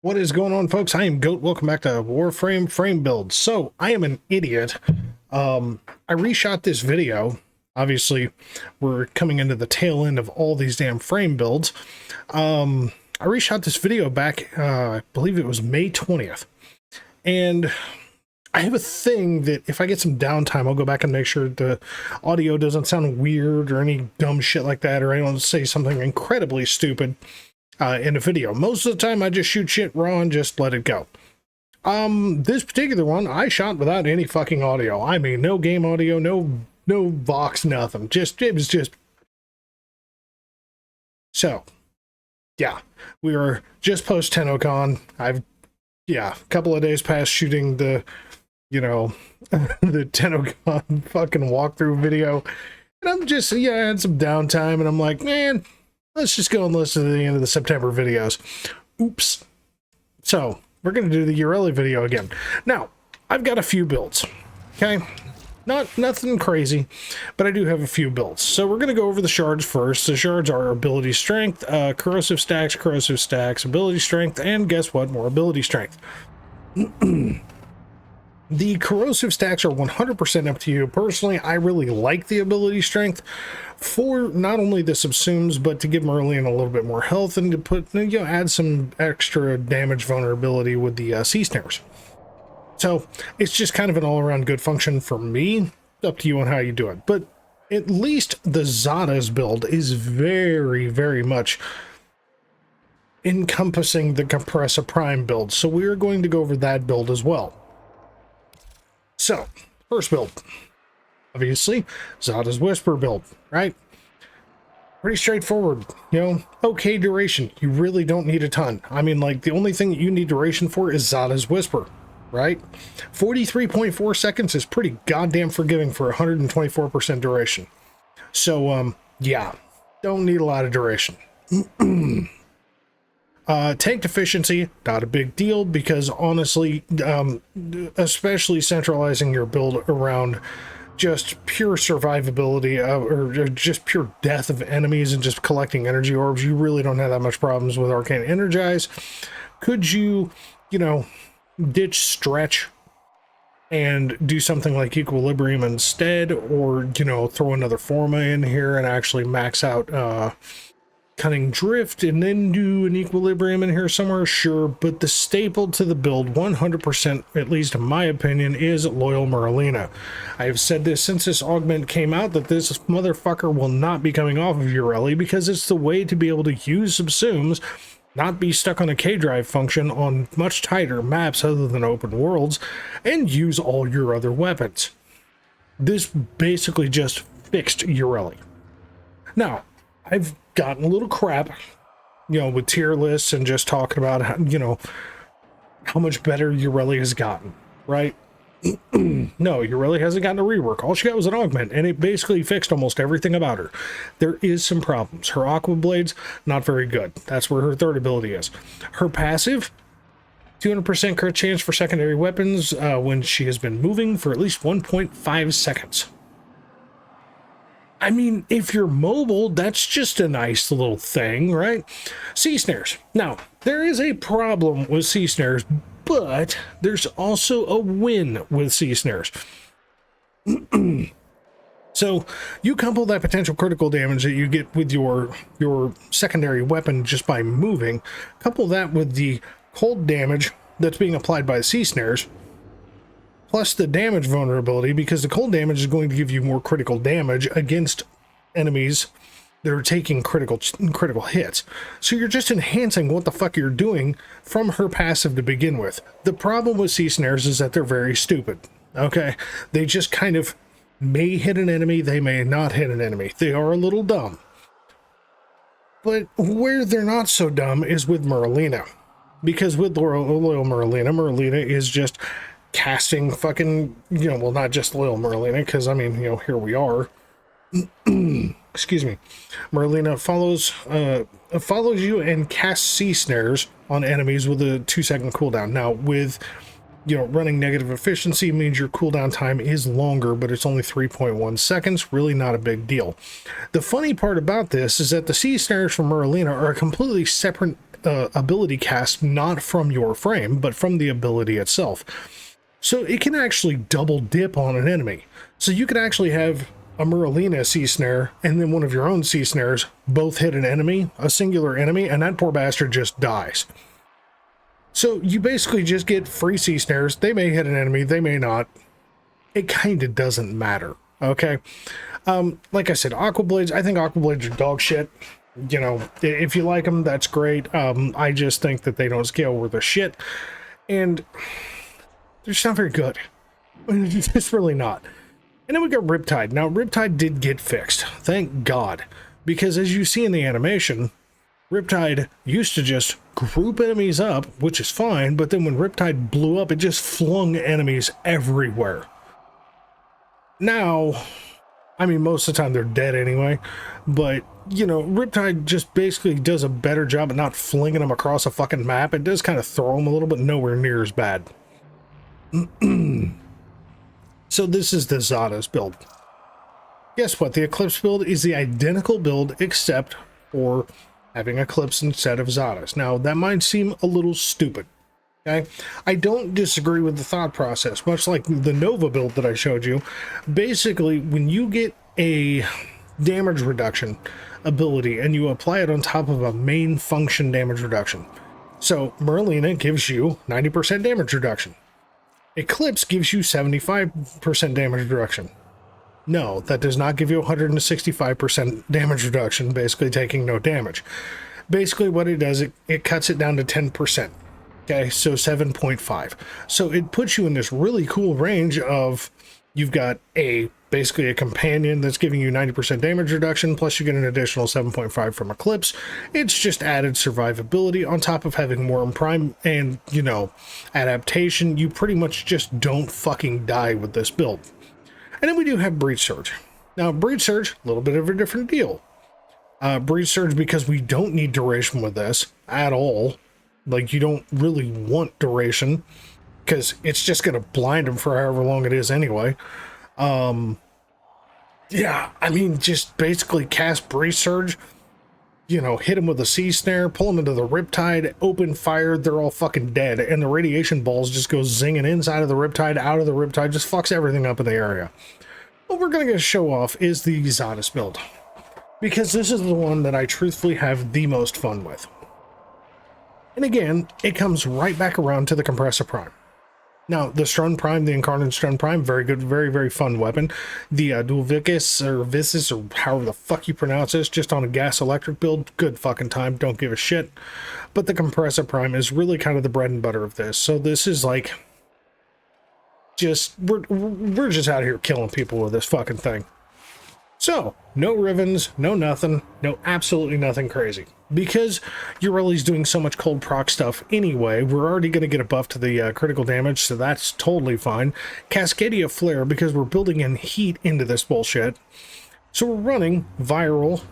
What is going on, folks? I am Goat. Welcome back to Warframe Frame Build. So, I am an idiot. I reshot this video. Obviously, we're coming into the tail end of all these damn frame builds. I reshot this video back, I believe it was May 20th. And I have a thing that if I get some downtime, I'll go back and make sure the audio doesn't sound weird or any dumb shit like that, or anyone say something incredibly stupid in a video. Most of the time I just shoot shit raw and just let it go. This particular one I shot without any fucking audio. I mean, no game audio, no Vox, nothing. It was just. So, yeah, we are just post TennoCon. a couple of days past shooting the, the TennoCon fucking walkthrough video. And I'm just, I had some downtime and I'm like, man, let's just go and listen to the end of the September videos. Oops. So, we're going to do the Yareli video again. Now, I've got a few builds, okay? Nothing crazy, but I do have a few builds. So we're going to go over the shards first. The shards are ability strength, corrosive stacks, ability strength, and guess what? More ability strength. The corrosive stacks are 100% up to you. Personally, I really like the ability strength for not only the subsumes, but to give Merlin a little bit more health and to put, add some extra damage vulnerability with the sea snares. So it's just kind of an all-around good function for me. Up to you on how you do it. But at least the Zada's build is very, very much encompassing the Compressor Prime build. So we are going to go over that build as well. So, first build. Obviously, Zada's Whisper build, right? Pretty straightforward, okay duration. You really don't need a ton. I mean, like, the only thing that you need duration for is Zada's Whisper, right? 43.4 seconds is pretty goddamn forgiving for 124% duration. So, don't need a lot of duration. Tank efficiency, not a big deal, because honestly, especially centralizing your build around just pure survivability or just pure death of enemies and just collecting energy orbs, you really don't have that much problems with Arcane Energize. Could you, ditch stretch and do something like Equilibrium instead, or, throw another Forma in here and actually max out Cunning Drift and then do an Equilibrium in here somewhere? Sure, but the staple to the build, 100%, at least in my opinion, is Loyal Merlina. I have said this since this augment came out, that this motherfucker will not be coming off of Yareli, because it's the way to be able to use subsumes, not be stuck on a K-drive function on much tighter maps other than open worlds, and use all your other weapons. This basically just fixed Yareli. Now, I've gotten a little crap, with tier lists and just talking about, how much better Yareli has gotten, right? No, Yareli hasn't gotten a rework. All she got was an augment, and it basically fixed almost everything about her. There is some problems. Her Aqua Blades, not very good. That's where her third ability is. Her passive, 200% crit chance for secondary weapons when she has been moving for at least 1.5 seconds. I mean, if you're mobile, that's just a nice little thing, right? Sea snares. Now, there is a problem with sea snares, but there's also a win with sea snares. So, you couple that potential critical damage that you get with your secondary weapon just by moving, couple that with the cold damage that's being applied by the sea snares, plus the damage vulnerability, because the cold damage is going to give you more critical damage against enemies that are taking critical hits. So you're just enhancing what the fuck you're doing from her passive to begin with. The problem with sea snares is that they're very stupid, okay? They just kind of may hit an enemy, they may not hit an enemy. They are a little dumb. But where they're not so dumb is with Merlina. Because with Loyal Merlina is just casting fucking, well, not just Loyal Merlina, because, I mean, here we are. Excuse me. Merlina follows you and casts sea snares on enemies with a 2-second cooldown. Now, with, running negative efficiency means your cooldown time is longer, but it's only 3.1 seconds. Really not a big deal. The funny part about this is that the sea snares from Merlina are a completely separate ability cast not from your frame, but from the ability itself. So it can actually double dip on an enemy. So you could actually have a Merlina sea snare and then one of your own sea snares both hit an enemy, a singular enemy, and that poor bastard just dies. So you basically just get free sea snares. They may hit an enemy, they may not. It kind of doesn't matter, okay? Like I said, Aqua Blades, I think Aqua Blades are dog shit. You know, if you like them, that's great. I just think that they don't scale worth a shit. And they're just not very good. It's really not. And then we got Riptide. Now, Riptide did get fixed. Thank God. Because as you see in the animation, Riptide used to just group enemies up, which is fine, but then when Riptide blew up, it just flung enemies everywhere. Now, I mean, most of the time they're dead anyway, but, you know, Riptide just basically does a better job at not flinging them across a fucking map. It does kind of throw them a little, but nowhere near as bad. So this is the Zados build. Guess what? The Eclipse build is the identical build except for having Eclipse instead of Zados. Now, that might seem a little stupid, okay? I don't disagree with the thought process, much like the Nova build that I showed you. Basically, when you get a damage reduction ability and you apply it on top of a main function damage reduction. So, Merlina gives you 90% damage reduction. Eclipse gives you 75% damage reduction. No, that does not give you 165% damage reduction, basically taking no damage. Basically what it does, it cuts it down to 10%. Okay, so 7.5. So it puts you in this really cool range of, you've got basically a companion that's giving you 90% damage reduction, plus you get an additional 7.5 from Eclipse. It's just added survivability on top of having Worm Prime and, you know, adaptation. You pretty much just don't fucking die with this build. And then we do have Breach Surge. Now, Breach Surge, a little bit of a different deal. Breach Surge, because we don't need duration with this at all. Like, you don't really want duration, because it's just going to blind them for however long it is anyway. Yeah, I mean, just basically cast Breach Surge, you know, hit them with a Sea Snare, pull them into the Riptide, open fire, they're all fucking dead, and the radiation balls just go zinging inside of the Riptide, out of the Riptide, just fucks everything up in the area. What we're going to show off is the Zados build, because this is the one that I truthfully have the most fun with. And again, it comes right back around to the Compressor Prime. Now, the Strun Prime, the Incarnate Strun Prime, very good, very, very fun weapon. The Dulvicus, or Visus, or however the fuck you pronounce this, just on a gas electric build, good fucking time, don't give a shit. But the Compressor Prime is really kind of the bread and butter of this. So this is like, just, we're just out here killing people with this fucking thing. So, no Rivens, no nothing, no absolutely nothing crazy. Because Yareli's doing so much cold proc stuff anyway, we're already going to get a buff to the critical damage, so that's totally fine. Cascadia Flare, because we're building in heat into this bullshit. So we're running viral,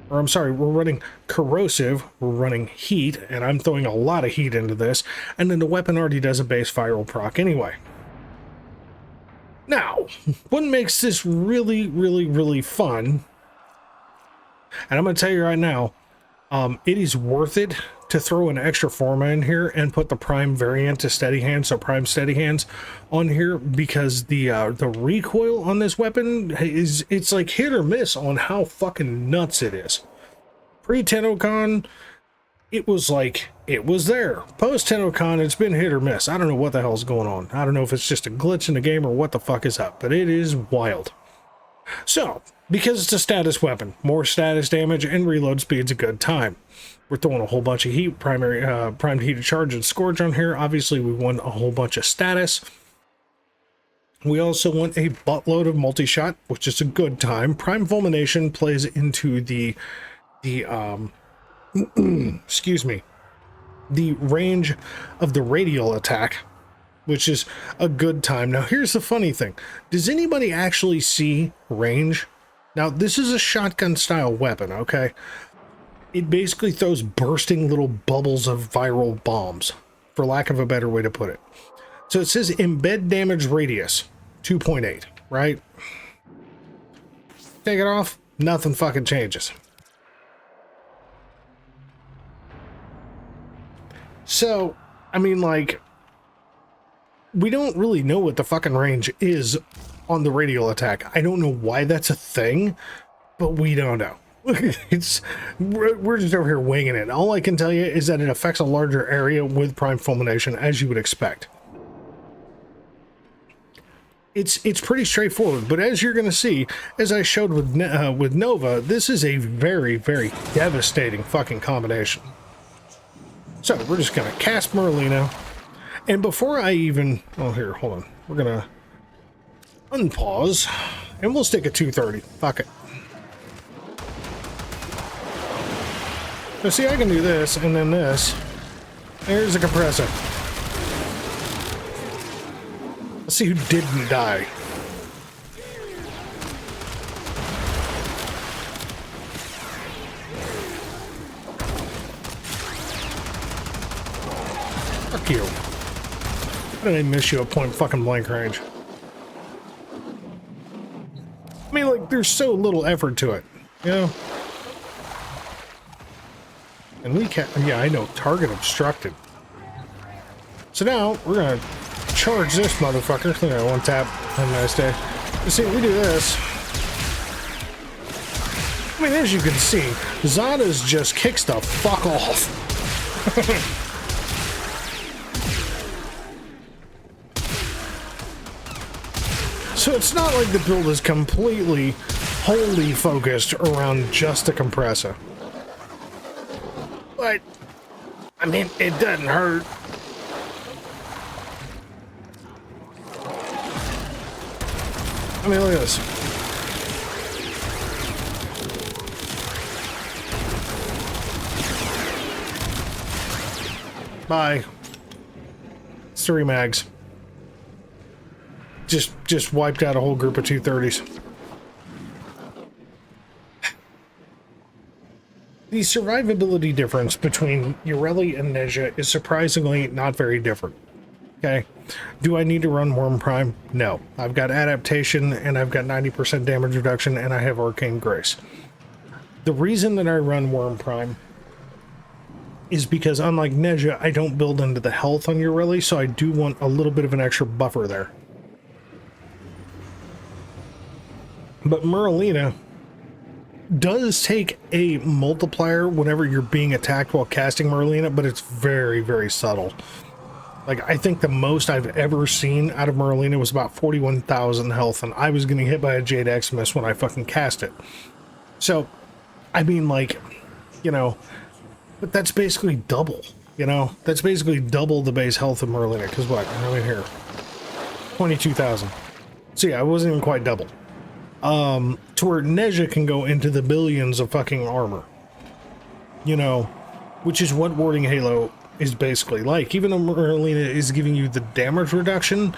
or I'm sorry, we're running corrosive, we're running heat, and I'm throwing a lot of heat into this, and then the weapon already does a base viral proc anyway. Now, what makes this really, really, really fun, and I'm going to tell you right now, it is worth it to throw an extra Forma in here and put the Prime variant to Steady Hands, so Prime Steady Hands on here, because the recoil on this weapon it's like hit or miss on how fucking nuts it is. Pre-Tennokan, it was like, it was there. Post-Tennokan, it's been hit or miss. I don't know what the hell's going on. I don't know if it's just a glitch in the game or what the fuck is up, but it is wild. So, because it's a status weapon, more status damage and reload speed's a good time. We're throwing a whole bunch of heat, primed heated charge and scourge on here. Obviously, we want a whole bunch of status. We also want a buttload of multi-shot, which is a good time. Prime Fulmination plays into the excuse me, the range of the radial attack, which is a good time. Now, here's the funny thing. Does anybody actually see range? Now, this is a shotgun style weapon, okay? It basically throws bursting little bubbles of viral bombs, for lack of a better way to put it. So it says embed damage radius 2.8, right? Take it off, nothing fucking changes. So, I mean, like, we don't really know what the fucking range is on the radial attack. I don't know why that's a thing, but we don't know. We're just over here winging it. All I can tell you is that it affects a larger area with prime fulmination, as you would expect. It's pretty straightforward, but as you're going to see, as I showed with Nova, this is a very, very devastating fucking combination. So we're just going to cast Merlina, and before I even... Oh, here, hold on. We're going to unpause, and we'll stick at 230. Fuck it. So see, I can do this, and then this. There's a compressor. Let's see who didn't die. Fuck you. How did I miss you at point fucking blank range? I mean, like, there's so little effort to it, you know? And we can't... Yeah, I know. Target obstructed. So now, we're gonna charge this motherfucker. Look at that, one tap. Have a nice day. You see, we do this. I mean, as you can see, Zada's just kicks the fuck off. So it's not like the build is completely, wholly focused around just a compressor. But, I mean, it doesn't hurt. I mean, look at this. Bye. It's 3 mags. Just wiped out a whole group of 230s. The survivability difference between Yareli and Neja is surprisingly not very different. Okay. Do I need to run Worm Prime? No. I've got adaptation and I've got 90% damage reduction and I have Arcane Grace. The reason that I run Worm Prime is because unlike Neja, I don't build into the health on Yareli, so I do want a little bit of an extra buffer there. But Merlina does take a multiplier whenever you're being attacked while casting Merlina, but it's very, very subtle. Like, I think the most I've ever seen out of Merlina was about 41,000 health, and I was getting hit by a Jade Eximus when I fucking cast it. So, I mean, like, you know, but that's basically double, you know? That's basically double the base health of Merlina, because what? I mean, here. 22,000. So yeah, it wasn't even quite double. To where Neja can go into the billions of fucking armor. You know, which is what Warding Halo is basically like. Even though Merlina is giving you the damage reduction,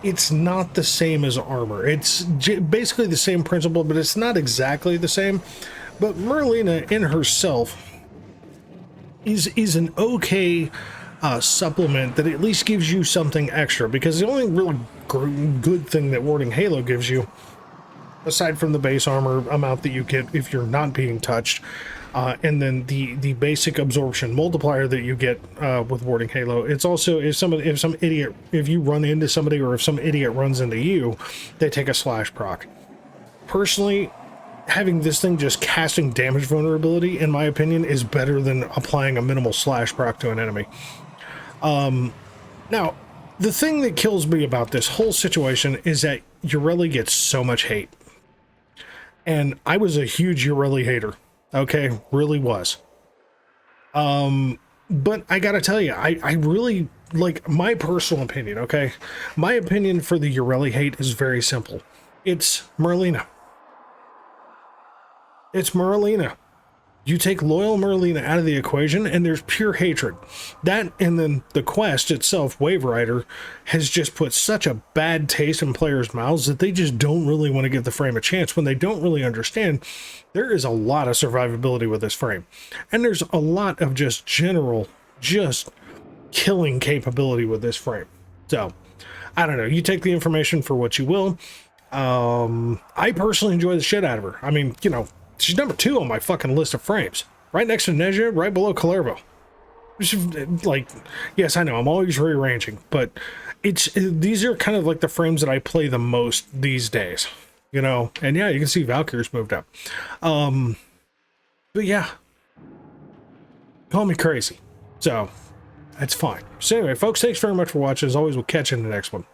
it's not the same as armor. It's basically the same principle, but it's not exactly the same. But Merlina in herself is an okay supplement that at least gives you something extra, because the only really good thing that Warding Halo gives you, aside from the base armor amount that you get if you're not being touched, and then the basic absorption multiplier that you get with Warding Halo, it's also if you run into somebody or if some idiot runs into you, they take a slash proc. Personally, having this thing just casting damage vulnerability, in my opinion, is better than applying a minimal slash proc to an enemy. Now, the thing that kills me about this whole situation is that Yareli gets so much hate. And I was a huge Yareli hater. Okay, really was. But I gotta tell you, I really, like, my personal opinion, okay? My opinion for the Yareli hate is very simple. It's Merlina. It's Merlina. You take loyal Merlina out of the equation, and there's pure hatred. That, and then the quest itself, Wave Rider, has just put such a bad taste in players' mouths that they just don't really want to give the frame a chance when they don't really understand there is a lot of survivability with this frame. And there's a lot of just general, just killing capability with this frame. So, I don't know. You take the information for what you will. I personally enjoy the shit out of her. I mean, you know, she's number 2 on my fucking list of frames. Right next to Neja, right below Kalervo. Like, yes, I know I'm always rearranging, but these are kind of like the frames that I play the most these days, you know. And yeah, you can see Valkyrie's moved up. But yeah, call me crazy, so that's fine. So anyway, folks, thanks very much for watching. As always, we'll catch you in the next one.